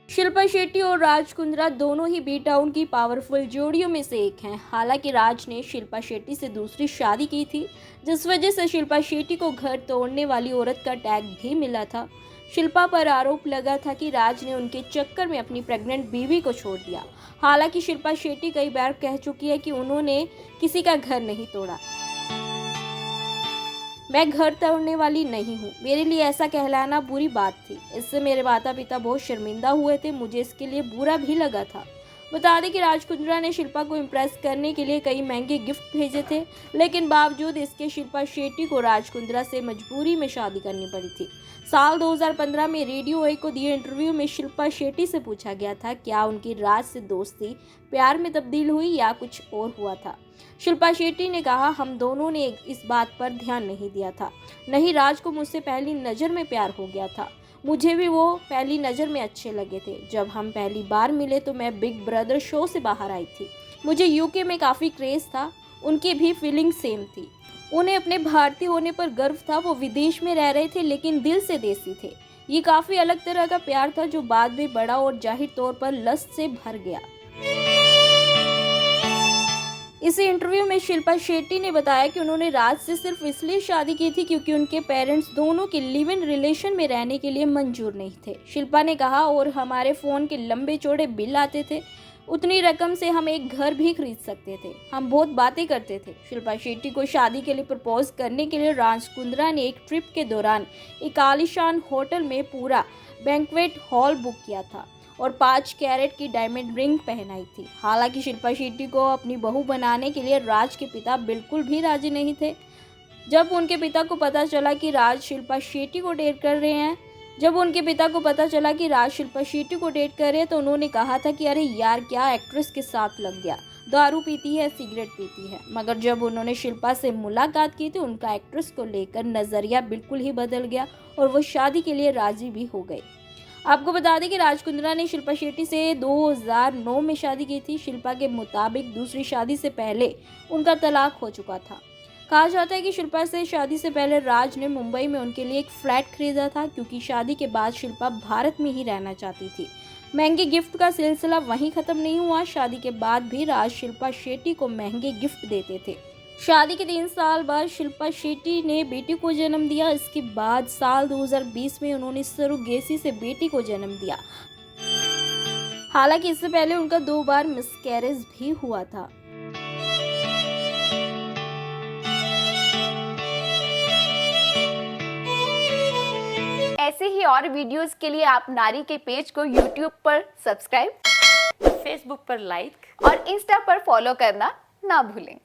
शिल्पा शेट्टी और राज कुंद्रा दोनों ही B town की पावरफुल जोड़ियों में से एक हैं। हालांकि राज ने शिल्पा शेट्टी से दूसरी शादी की थी, जिस वजह से शिल्पा शेट्टी को घर तोड़ने वाली औरत का टैग भी मिला था। शिल्पा पर आरोप लगा था कि राज ने उनके चक्कर में अपनी प्रेग्नेंट बीवी को छोड़ दिया। हालांकि शिल्पा शेट्टी कई बार कह चुकी है कि उन्होंने किसी का घर नहीं तोड़ा। मैं घर तोड़ने वाली नहीं हूँ, मेरे लिए ऐसा कहलाना बुरी बात थी। इससे मेरे माता पिता बहुत शर्मिंदा हुए थे, मुझे इसके लिए बुरा भी लगा था। बता दें कि राज कुंद्रा ने शिल्पा को इम्प्रेस करने के लिए कई महंगे गिफ्ट भेजे थे, लेकिन बावजूद इसके शिल्पा शेट्टी को राज कुंद्रा से मजबूरी में शादी करनी पड़ी थी। साल 2015 में रेडियो ए को दिए इंटरव्यू में शिल्पा शेट्टी से पूछा गया था क्या उनकी राज से दोस्ती प्यार में तब्दील हुई या कुछ और हुआ था। शिल्पा शेट्टी ने कहा, हम दोनों ने इस बात पर ध्यान नहीं दिया था। नहीं, राज को मुझसे पहली नज़र में प्यार हो गया था। मुझे भी वो पहली नज़र में अच्छे लगे थे। जब हम पहली बार मिले तो मैं बिग ब्रदर शो से बाहर आई थी। मुझे यूके में काफ़ी क्रेज़ था, उनकी भी फीलिंग सेम थी। उन्हें अपने भारतीय होने पर गर्व था। वो विदेश में रह रहे थे लेकिन दिल से देसी थे। ये काफ़ी अलग तरह का प्यार था जो बाद में बड़ा और जाहिर तौर पर लस्ट से भर गया। इसी इंटरव्यू में शिल्पा शेट्टी ने बताया कि उन्होंने राज से सिर्फ इसलिए शादी की थी क्योंकि उनके पेरेंट्स दोनों के लिव इन रिलेशन में रहने के लिए मंजूर नहीं थे। शिल्पा ने कहा, और हमारे फ़ोन के लंबे चौड़े बिल आते थे, उतनी रकम से हम एक घर भी खरीद सकते थे। हम बहुत बातें करते थे। शिल्पा शेट्टी को शादी के लिए प्रपोज करने के लिए राज कुंद्रा ने एक ट्रिप के दौरान एक आलीशान होटल में पूरा बैंक्वेट हॉल बुक किया था और 5 कैरेट की डायमंड रिंग पहनाई थी। हालांकि शिल्पा शेट्टी को अपनी बहू बनाने के लिए राज के पिता बिल्कुल भी राजी नहीं थे। जब उनके पिता को पता चला कि राज शिल्पा शेट्टी को डेट कर रहे हैं तो उन्होंने कहा था कि अरे यार, क्या एक्ट्रेस के साथ लग गया, दारू पीती है, सिगरेट पीती है। मगर जब उन्होंने शिल्पा से मुलाकात की तो उनका एक्ट्रेस को लेकर नज़रिया बिल्कुल ही बदल गया और वो शादी के लिए राजी भी हो गए। आपको बता दें कि राज कुंद्रा ने शिल्पा शेट्टी से 2009 में शादी की थी। शिल्पा के मुताबिक दूसरी शादी से पहले उनका तलाक हो चुका था। कहा जाता है कि शिल्पा से शादी से पहले राज ने मुंबई में उनके लिए एक फ्लैट खरीदा था क्योंकि शादी के बाद शिल्पा भारत में ही रहना चाहती थी। महंगे गिफ्ट का सिलसिला वहीं ख़त्म नहीं हुआ। शादी के बाद भी राज शिल्पा शेट्टी को महंगे गिफ्ट देते थे। शादी के 3 साल बाद शिल्पा शेट्टी ने बेटी को जन्म दिया। इसके बाद साल 2020 में उन्होंने सरोगेसी से बेटी को जन्म दिया। हालांकि इससे पहले उनका 2 बार मिसकैरेज भी हुआ था। ऐसे ही और वीडियोस के लिए आप नारी के पेज को YouTube पर सब्सक्राइब, फेसबुक पर लाइक और इंस्टा पर फॉलो करना ना भूलें।